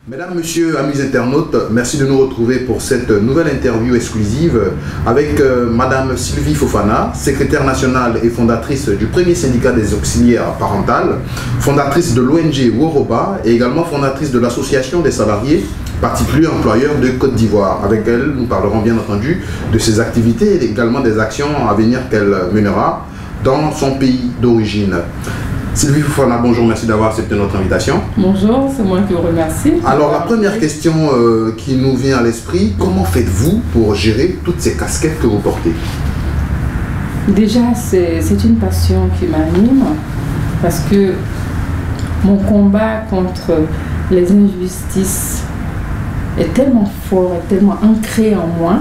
Mesdames, Messieurs, amis internautes, merci de nous retrouver pour cette nouvelle interview exclusive avec Madame Sylvie Fofana, secrétaire nationale et fondatrice du premier syndicat des auxiliaires parentales, fondatrice de l'ONG Woroba et également fondatrice de l'association des salariés particuliers employeurs de Côte d'Ivoire. Avec elle, nous parlerons bien entendu de ses activités et également des actions à venir qu'elle mènera dans son pays d'origine. Sylvie Fofana, bonjour, merci d'avoir accepté notre invitation. Bonjour, c'est moi qui vous remercie. Alors la première question qui nous vient à l'esprit, comment faites-vous pour gérer toutes ces casquettes que vous portez? Déjà, c'est une passion qui m'anime parce que mon combat contre les injustices est tellement fort et tellement ancré en moi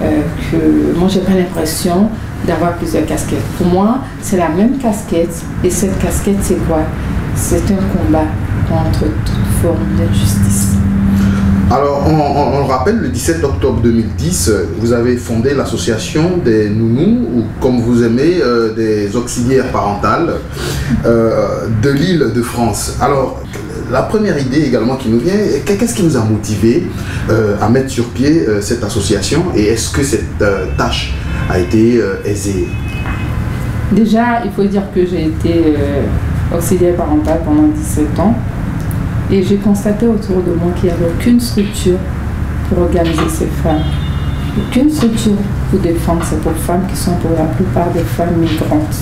que moi j'ai pas l'impression d'avoir plusieurs casquettes. Pour moi, c'est la même casquette. Et cette casquette, c'est quoi? C'est un combat contre toute forme d'injustice. Alors, on rappelle, le 17 octobre 2010, vous avez fondé l'association des nounous, ou comme vous aimez, des auxiliaires parentales de l'Île-de-France. Alors, la première idée également qui nous vient, qu'est-ce qui vous a motivé à mettre sur pied cette association et est-ce que cette tâche a été aisée? Déjà, il faut dire que j'ai été auxiliaire parental pendant 17 ans et j'ai constaté autour de moi qu'il n'y avait aucune structure pour organiser ces femmes. Aucune structure pour défendre ces pauvres femmes qui sont pour la plupart des femmes migrantes.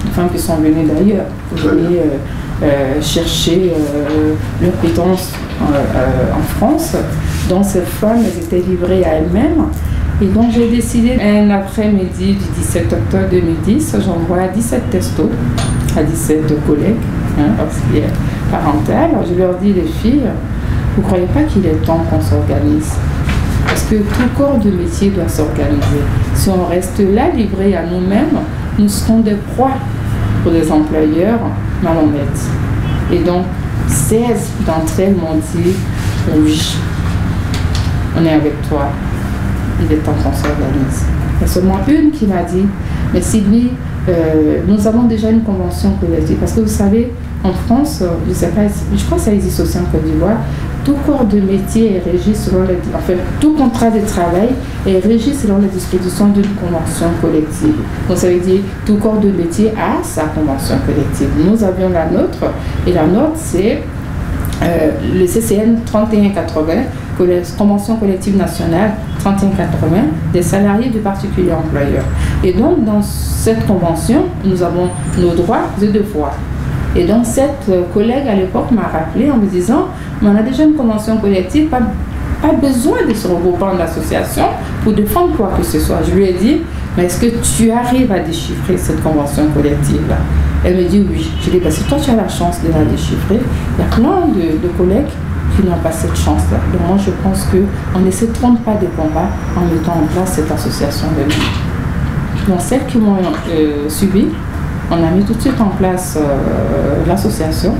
Des femmes qui sont venues d'ailleurs pour venir chercher leur pitance en France. Donc ces femmes, elles étaient livrées à elles-mêmes. Et donc j'ai décidé, un après-midi du 17 octobre 2010, j'envoie 17 textos à 17 collègues auxiliaires parentales. Alors, je leur dis, les filles, vous ne croyez pas qu'il est temps qu'on s'organise? Parce que tout corps de métier doit s'organiser. Si on reste là, livrés à nous-mêmes, nous serons des proies pour des employeurs malhonnêtes. Et donc, 16 d'entre elles m'ont dit, oui, on est avec toi. Il est temps qu'on s'organise. Il y a seulement une qui m'a dit, mais Sylvie, nous avons déjà une convention collective. Parce que vous savez, en France, je sais pas, je crois que ça existe aussi en Côte d'Ivoire, tout corps de métier est régi selon les... Enfin, tout contrat de travail est régi selon les dispositions d'une convention collective. Donc ça veut dire tout corps de métier a sa convention collective. Nous avions la nôtre, et la nôtre c'est le CCN 3180, Convention collective nationale 3180 des salariés de particuliers employeurs. Et donc dans cette convention, nous avons nos droits et devoirs. Et donc cette collègue à l'époque m'a rappelé en me disant, mais on a déjà une convention collective, pas besoin de se regrouper en association pour défendre quoi que ce soit. Je lui ai dit, mais est-ce que tu arrives à déchiffrer cette convention collective-là? Elle me dit oui. Je lui ai dit, si toi tu as la chance de la déchiffrer, il y a plein de collègues qui n'ont pas cette chance-là. Donc moi je pense qu'on ne se trompe pas de combat en mettant en place cette association de vie. Donc celles qui m'ont suivi, on a mis tout de suite en place l'association,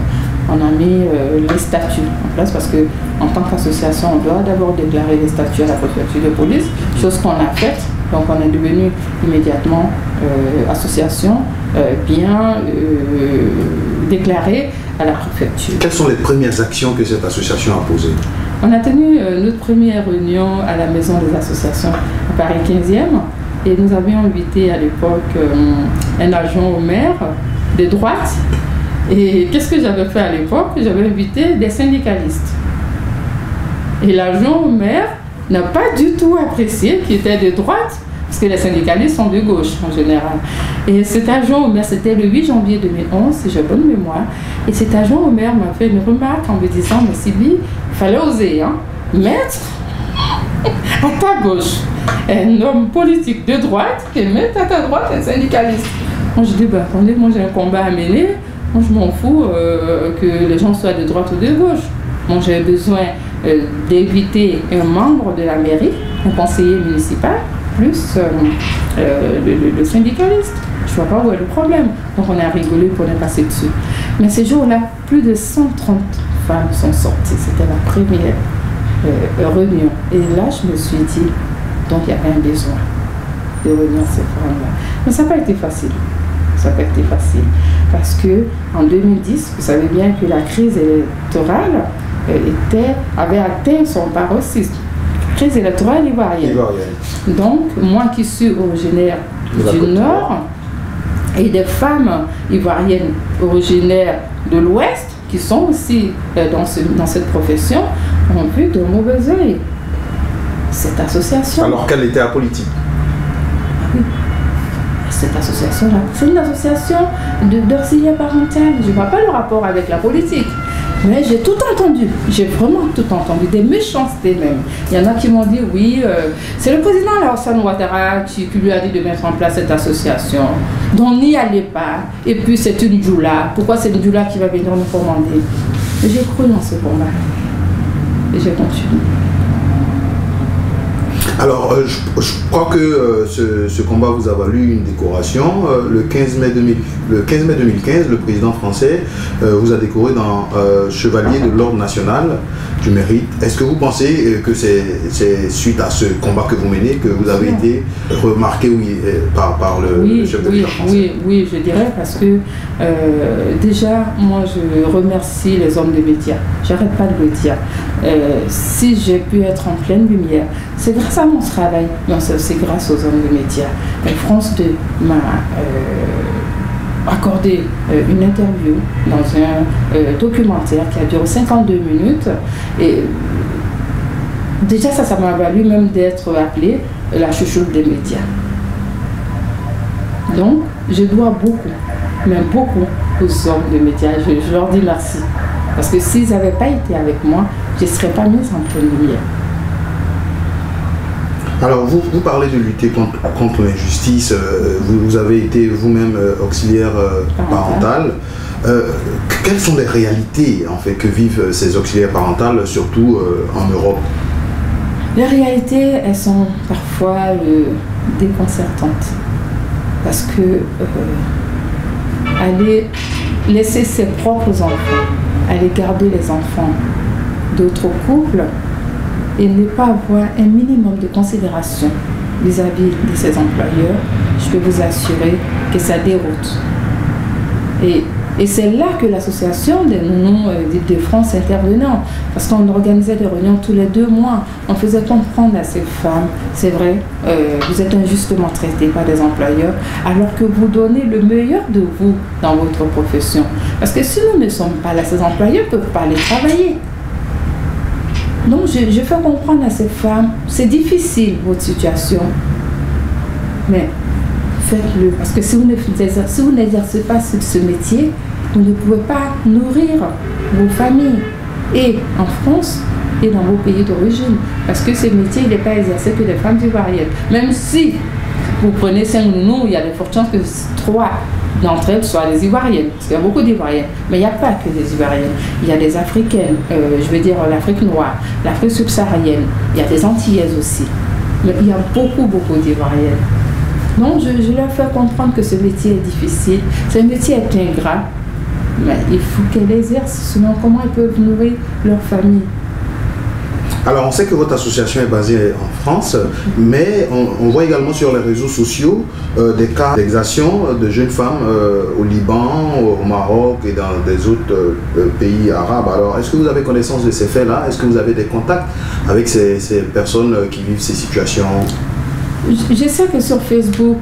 on a mis les statuts en place parce qu'en tant qu'association, on doit d'abord déclarer les statuts à la préfecture de police, chose qu'on a faite. Donc on est devenu immédiatement association bien déclarée à la préfecture. Quelles sont les premières actions que cette association a posées? On a tenu notre première réunion à la maison des associations à Paris 15e et nous avions invité à l'époque un adjoint au maire de droite. Et qu'est-ce que j'avais fait à l'époque? J'avais invité des syndicalistes. Et l'adjoint au maire n'a pas du tout apprécié qu'il était de droite, parce que les syndicalistes sont de gauche en général. Et cet adjoint au maire, c'était le 8 janvier 2011, si j'ai bonne mémoire, et cet adjoint au maire m'a fait une remarque en me disant, mais Sylvie, il fallait oser, mettre à ta gauche un homme politique de droite et mettre à ta droite un syndicaliste. Moi je dis, bah attendez, moi j'ai un combat à mener, moi je m'en fous que les gens soient de droite ou de gauche. Moi j'ai besoin d'éviter un membre de la mairie, un conseiller municipal, plus le syndicaliste. Je ne vois pas où est le problème. Donc on a rigolé pour ne passer dessus. Mais ces jours-là, plus de 130 femmes sont sorties. C'était la première réunion. Et là, je me suis dit, donc il y avait un besoin de réunir ces femmes-là. Mais ça n'a pas été facile. Ça n'a pas été facile. Parce qu'en 2010, vous savez bien que la crise électorale avait atteint son paroxysme. Crise électorale ivoirienne. Donc, moi qui suis originaire du Nord, et des femmes ivoiriennes originaires de l'Ouest, qui sont aussi dans cette profession, ont vu de mauvais œil cette association. Alors qu'elle était apolitique. Oui. Cette association-là, c'est une association d'auxiliaire parental. Je ne vois pas le rapport avec la politique. Mais j'ai tout entendu, j'ai vraiment tout entendu, des méchancetés même. Il y en a qui m'ont dit, oui, c'est le président Alassane Ouattara qui lui a dit de mettre en place cette association. Donc n'y allez pas. Et puis c'est une djoula. Pourquoi c'est une djoula qui va venir nous commander? J'ai cru dans ce combat. Et j'ai continué. Alors, je crois que ce combat vous a valu une décoration. Le 15 mai 2015, le président français vous a décoré dans Chevalier de l'Ordre national du mérite. Est-ce que vous pensez que c'est suite à ce combat que vous menez que vous avez été remarqué par le chef de l'État français? Oui, je dirais parce que déjà, moi je remercie les hommes des médias. J'arrête pas de le dire. Si j'ai pu être en pleine lumière, c'est grâce à mon travail, mais c'est aussi grâce aux hommes des médias. France 2 m'a accordé une interview dans un documentaire qui a duré 52 minutes. Et déjà, ça m'a valu même d'être appelée la chouchoute des médias. Donc, je dois beaucoup, même beaucoup, aux hommes des médias. Je leur dis merci. Parce que s'ils n'avaient pas été avec moi, je ne serais pas mise en pleine lumière. Alors, vous parlez de lutter contre l'injustice, vous avez été vous-même auxiliaire parental. Quelles sont les réalités en fait, que vivent ces auxiliaires parentales, surtout en Europe? Les réalités, elles sont parfois déconcertantes. Parce que aller laisser ses propres enfants, aller garder les enfants d'autres couples, et ne pas avoir un minimum de considération vis-à-vis de ses employeurs, je peux vous assurer que ça déroute. Et c'est là que l'association des nounous d'Île-de-France intervenait, parce qu'on organisait des réunions tous les 2 mois. On faisait comprendre à ces femmes, c'est vrai, vous êtes injustement traités par des employeurs, alors que vous donnez le meilleur de vous dans votre profession. Parce que si nous ne sommes pas là, ces employeurs ne peuvent pas aller travailler. Donc, je fais comprendre à ces femmes, c'est difficile votre situation, mais faites-le. Parce que si vous n'exercez pas ce métier, vous ne pouvez pas nourrir vos familles, et en France, et dans vos pays d'origine. Parce que ce métier, il n'est pas exercé que des femmes ivoiriennes. Même si vous prenez 5 nounous, il y a de fortes chances que 3 d'entre elles soient des Ivoiriennes, parce qu'il y a beaucoup d'Ivoiriennes, mais il n'y a pas que des Ivoiriennes, il y a des Africaines, je veux dire l'Afrique noire, l'Afrique subsaharienne, il y a des Antillaises aussi, mais il y a beaucoup d'Ivoiriennes. Donc je leur fais comprendre que ce métier est difficile, ce métier est ingrat, mais il faut qu'elles exercent, sinon comment elles peuvent nourrir leur famille? Alors, on sait que votre association est basée en France, mais on voit également sur les réseaux sociaux des cas d'exactions de jeunes femmes au Liban, au Maroc et dans des autres pays arabes. Alors, est-ce que vous avez connaissance de ces faits-là? Est-ce que vous avez des contacts avec ces personnes qui vivent ces situations? Je sais que sur Facebook,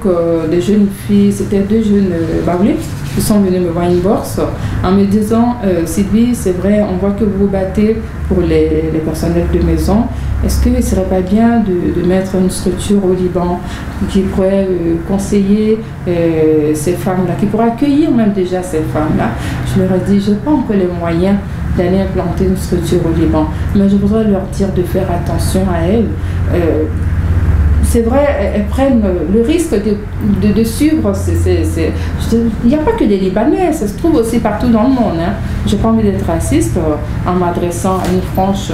des jeunes filles, c'était 2 jeunes baoulés qui sont venus me voir une bourse en me disant Sylvie, c'est vrai, on voit que vous vous battez pour les personnels de maison. Est-ce qu'il ne serait pas bien de mettre une structure au Liban qui pourrait conseiller ces femmes-là, qui pourrait accueillir même déjà ces femmes-là? Je leur ai dit, je n'ai pas encore les moyens d'aller implanter une structure au Liban, mais je voudrais leur dire de faire attention à elles. C'est vrai, elles prennent le risque de suivre. Il n'y a pas que des Libanais, ça se trouve aussi partout dans le monde. Hein. Je n'ai pas envie d'être raciste en m'adressant à une frange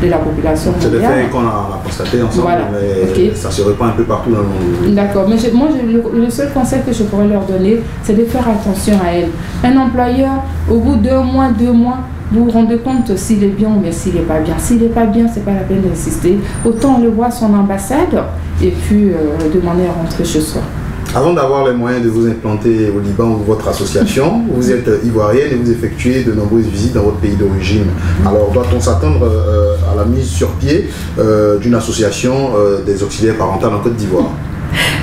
de la population mondiale. C'est des faits qu'on a constatés ensemble, voilà. Mais okay. Ça se répand un peu partout dans le monde. D'accord, mais le seul conseil que je pourrais leur donner, c'est de faire attention à elles. Un employeur, au bout de 2 mois, vous vous rendez compte s'il est bien ou s'il n'est pas bien. S'il n'est pas bien, ce n'est pas la peine d'insister. Autant le voir son ambassade et puis demander à rentrer chez soi. Avant d'avoir les moyens de vous implanter au Liban ou votre association, vous êtes ivoirienne et vous effectuez de nombreuses visites dans votre pays d'origine. Alors, doit-on s'attendre à la mise sur pied d'une association des auxiliaires parentales en Côte d'Ivoire?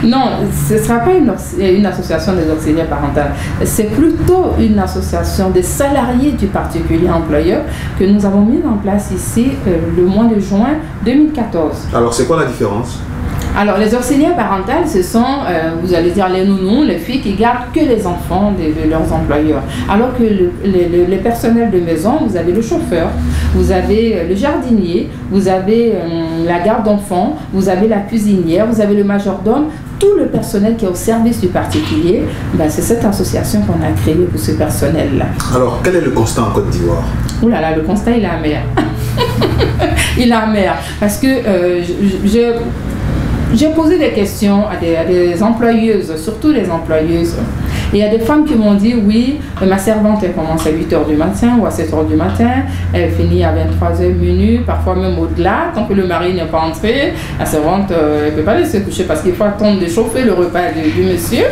Non, ce ne sera pas une association des auxiliaires parentales. C'est plutôt une association des salariés du particulier employeur que nous avons mis en place ici le mois de juin 2014. Alors, c'est quoi la différence? Alors, les auxiliaires parentales, ce sont, vous allez dire, les nounous, les filles qui gardent que les enfants de leurs employeurs. Alors que les personnels de maison, vous avez le chauffeur, vous avez le jardinier, vous avez la garde d'enfants, vous avez la cuisinière, vous avez le majordome, tout le personnel qui est au service du particulier. Ben, c'est cette association qu'on a créée pour ce personnel-là. Alors, quel est le constat en Côte d'Ivoire? Ouh là là, le constat, il est amer. Il est amer. Parce que j'ai posé des questions à des employeuses, surtout les employeuses. Et il y a des femmes qui m'ont dit, oui, ma servante, elle commence à 8h du matin ou à 7h du matin, elle finit à 23h minuit, parfois même au-delà, tant que le mari n'est pas entré. La servante, elle ne peut pas laisser coucher parce qu'il faut attendre de chauffer le repas du monsieur.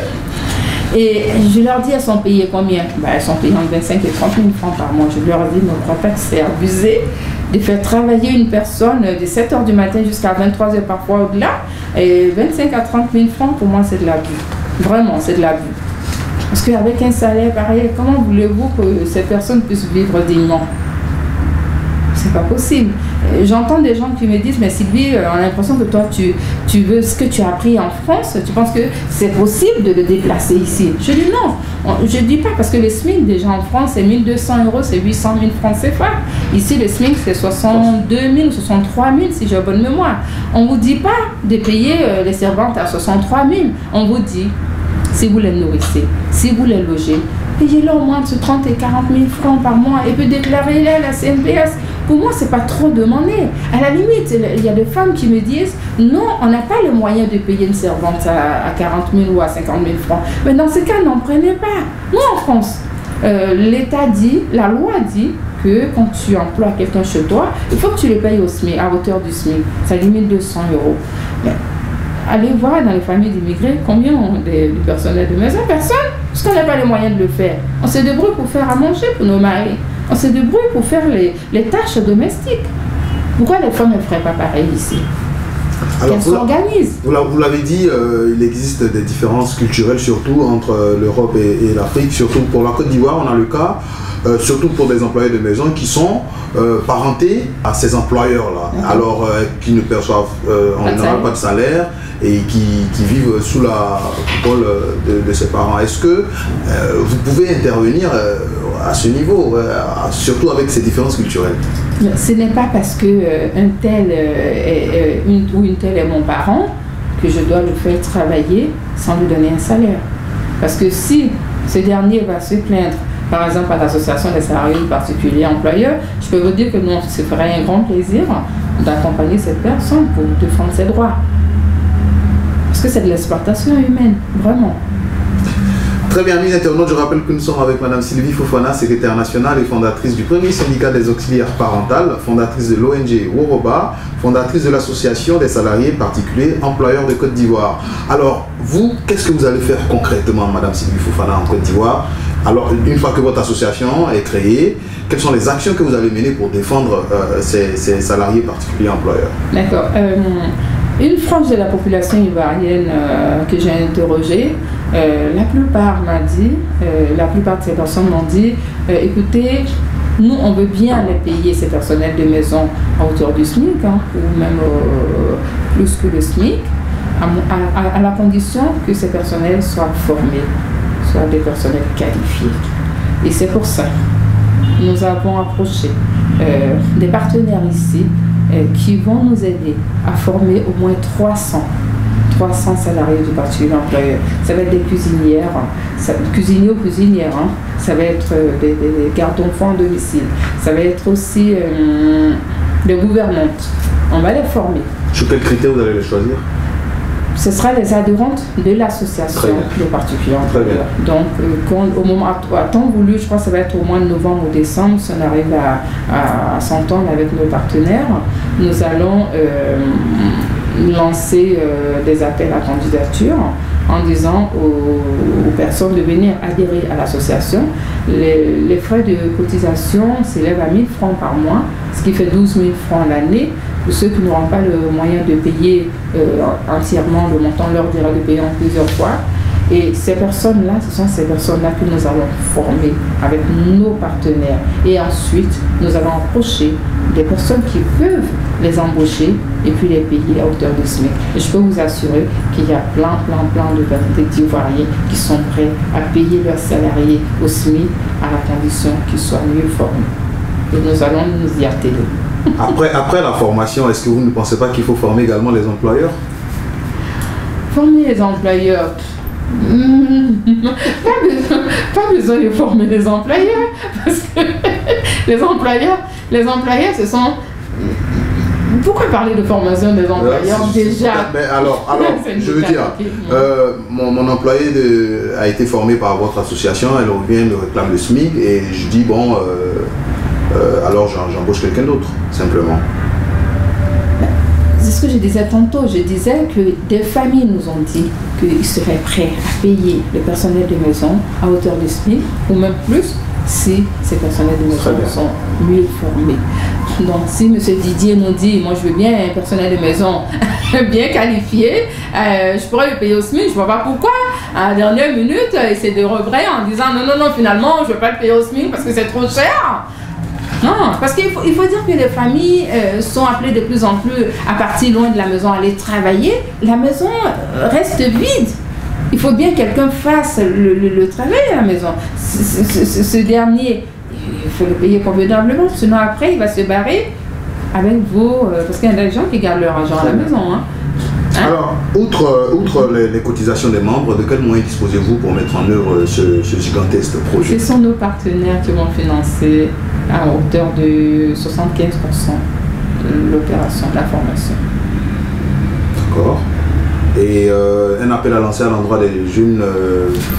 Et je leur dis, elles sont payées combien? Ben, elles sont payées entre 25 et 30 000 francs par mois. Je leur dis, ne crois pas que c'est abusé de faire travailler une personne de 7h du matin jusqu'à 23h, parfois au-delà. Et 25 à 30 000 francs, pour moi, c'est de l'abus. Vraiment, c'est de l'abus. Parce qu'avec un salaire pareil, comment voulez-vous que ces personnes puissent vivre dignement? C'est pas possible. J'entends des gens qui me disent, mais Sylvie, on a l'impression que toi, tu veux ce que tu as appris en France, tu penses que c'est possible de le déplacer ici? Je dis non, je dis pas, parce que le SMIC déjà en France, c'est 1 200 €, c'est 800 000 francs CFA. Ici, le SMIC, c'est 62 000 ou 63 000, si j'ai bonne mémoire. On vous dit pas de payer les servantes à 63 000. On vous dit, si vous les nourrissez, si vous les logez, payez-les au moins entre 30 et 40 000 francs par mois et puis déclarez-les à la CNPS. Pour moi, c'est pas trop demandé. À la limite, il y a des femmes qui me disent non, on n'a pas le moyen de payer une servante à 40 000 ou à 50 000 francs. Mais dans ce cas, n'en prenez pas. Nous, en France, l'État dit, la loi dit que quand tu emploies quelqu'un chez toi, il faut que tu le payes au SMIC, à hauteur du SMIC. Ça limite 200 €. Mais allez voir dans les familles d'immigrés combien ont des personnels de maison. Personne, parce qu'on n'a pas les moyens de le faire. On se débrouille pour faire à manger pour nos maris. On se débrouille pour faire les tâches domestiques. Pourquoi les femmes ne feraient pas pareil ici? Qu'elles s'organisent. Vous l'avez dit, il existe des différences culturelles, surtout entre l'Europe et l'Afrique. Surtout pour la Côte d'Ivoire, on a le cas, surtout pour des employés de maison qui sont parentés à ces employeurs-là. Alors qui ne perçoivent en général pas de salaire et qui vivent sous la coupole de ses parents. Est-ce que vous pouvez intervenir à ce niveau, surtout avec ces différences culturelles? Ce n'est pas parce que un tel ou une telle est mon parent que je dois le faire travailler sans lui donner un salaire. Parce que si ce dernier va se plaindre, par exemple à l'association des salariés particuliers employeurs, je peux vous dire que non, ce ferait un grand plaisir d'accompagner cette personne pour défendre ses droits. Parce que c'est de l'exploitation humaine, vraiment. Très bien, amis internautes, je rappelle que nous sommes avec Mme Sylvie Fofana, secrétaire nationale et fondatrice du premier syndicat des auxiliaires parentales, fondatrice de l'ONG Woroba, fondatrice de l'association des salariés particuliers employeurs de Côte d'Ivoire. Alors, vous, qu'est-ce que vous allez faire concrètement, Mme Sylvie Fofana, en Côte d'Ivoire? Alors, une fois que votre association est créée, quelles sont les actions que vous allez mener pour défendre ces salariés particuliers employeurs? D'accord. Une frange de la population ivoirienne que j'ai interrogée, la plupart de ces personnes m'ont dit, écoutez, nous on veut bien les payer, ces personnels de maison, à hauteur du SMIC, ou même plus que le SMIC, à la condition que ces personnels soient formés, soient des personnels qualifiés. Et c'est pour ça que nous avons approché des partenaires ici qui vont nous aider à former au moins 300 salariés du particulier employeur. Ça va être des cuisinières, cuisiniers ou cuisinières, ça va être des gardes d'enfants à domicile, ça va être aussi des gouvernantes. On va les former. Sur quels critères vous allez les choisir? Ce sera les adhérentes de l'association des particuliers employeurs. Donc, au moment à temps voulu, je crois que ça va être au mois de novembre ou décembre, si on arrive à s'entendre avec nos partenaires, nous allons lancer des appels à candidature en disant aux personnes de venir adhérer à l'association. Les frais de cotisation s'élèvent à 1 000 francs par mois, ce qui fait 12 000 francs l'année. Pour ceux qui n'auront pas le moyen de payer entièrement le montant, leur dira de payer en plusieurs fois. Et ces personnes-là, ce sont ces personnes-là que nous allons former avec nos partenaires. Et ensuite, nous allons approcher des personnes qui peuvent les embaucher et puis les payer à hauteur de SMIC. Et je peux vous assurer qu'il y a plein d'Ivoiriens qui sont prêts à payer leurs salariés au SMIC à la condition qu'ils soient mieux formés. Et nous allons nous y atteler. Après la formation, est-ce que vous ne pensez pas qu'il faut former également les employeurs? Former les employeurs, pas besoin de former les employeurs, parce que les employeurs, ce sont... Pourquoi parler de formation des employeurs déjà? Alors je veux dire, mon employé a été formé par votre association, elle revient, me réclame le SMIC, et je dis bon, alors j'embauche quelqu'un d'autre, simplement. C'est ce que je disais tantôt. Je disais que des familles nous ont dit qu'ils seraient prêts à payer le personnel de maison à hauteur de SMIC, ou même plus, si ces personnels de maison sont mieux formés. Donc, si M. Didier nous dit, moi je veux bien un personnel de maison bien qualifié, je pourrais le payer au SMIC, je ne vois pas pourquoi. À la dernière minute, il s'est dérobré en disant non, finalement, je ne veux pas le payer au SMIC parce que c'est trop cher. Non, parce qu'il faut dire que les familles sont appelées de plus en plus à partir loin de la maison, à aller travailler. La maison reste vide. Il faut bien que quelqu'un fasse le travail à la maison. Ce dernier, il faut le payer convenablement, sinon après il va se barrer avec vos... parce qu'il y a des gens qui gardent leur argent à la maison. Hein. Alors, outre les cotisations des membres, de quels moyens disposez-vous pour mettre en œuvre ce gigantesque projet? Ce sont nos partenaires qui vont financer à hauteur de 75% l'opération, la formation. D'accord. Et un appel à lancer à l'endroit des jeunes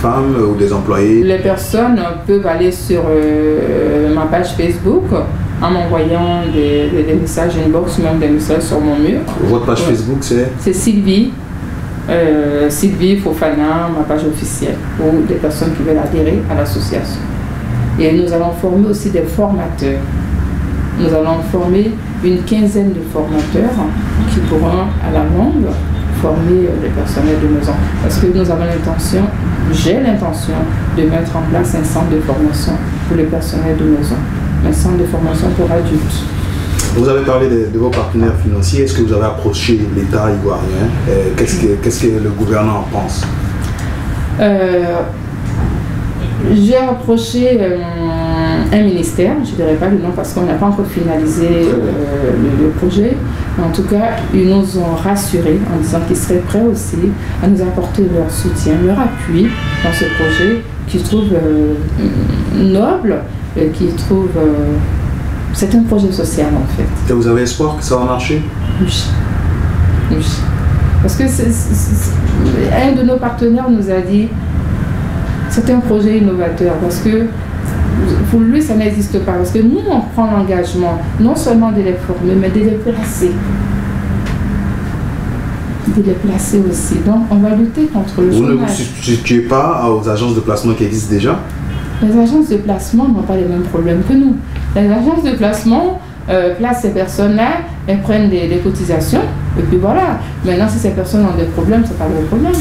femmes ou des employés? Les personnes peuvent aller sur ma page Facebook en m'envoyant des messages inbox, même des messages sur mon mur. Votre page Facebook, c'est? C'est Sylvie Fofana, ma page officielle, ou des personnes qui veulent adhérer à l'association. Et nous allons former aussi des formateurs. Nous allons former une quinzaine de formateurs qui pourront à la longue former les personnels de maison. Parce que nous avons l'intention, j'ai l'intention de mettre en place un centre de formation pour les personnels de maison. Un centre de formation pour adultes. Vous avez parlé de vos partenaires financiers. Est-ce que vous avez approché l'État ivoirien? Qu'est-ce que le gouvernement en pense? J'ai approché un ministère, je ne dirais pas le nom parce qu'on n'a pas encore finalisé le projet. En tout cas, ils nous ont rassurés en disant qu'ils seraient prêts aussi à nous apporter leur soutien, leur appui dans ce projet qu'ils trouvent noble, qu'ils trouvent... c'est un projet social en fait. Et vous avez espoir que ça va marcher? Oui. Parce que un de nos partenaires nous a dit c'est un projet innovateur parce que pour lui ça n'existe pas. Parce que nous on prend l'engagement non seulement de les former mais de les placer. De les placer aussi. Donc on va lutter contre le chômage. Vous ne vous substituez pas aux agences de placement qui existent déjà? Les agences de placement n'ont pas les mêmes problèmes que nous. Les agences de placement placent ces personnes-là, elles prennent des cotisations, et puis voilà. Maintenant, si ces personnes ont des problèmes, c'est pas leur problème.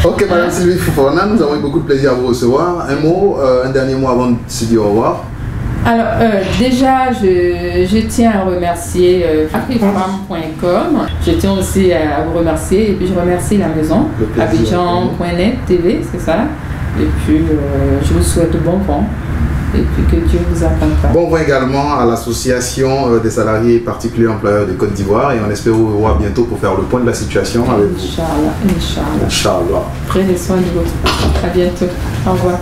Ok, Madame Sylvie Fofana, nous avons eu beaucoup de plaisir à vous recevoir. Un mot, un dernier mot avant de se dire au revoir. Alors, déjà, je tiens à remercier afrifam.com. Je tiens aussi à vous remercier. Et puis, je remercie la maison, Abidjan.net TV, c'est ça. Et puis, je vous souhaite bon vent. Et puis, que Dieu vous accompagne. Bon vent également à l'association des salariés particuliers employeurs de Côte d'Ivoire. Et on espère vous revoir bientôt pour faire le point de la situation avec vous. Inch'Allah. Inch'Allah. Prenez soin de votre. À bientôt. Au revoir.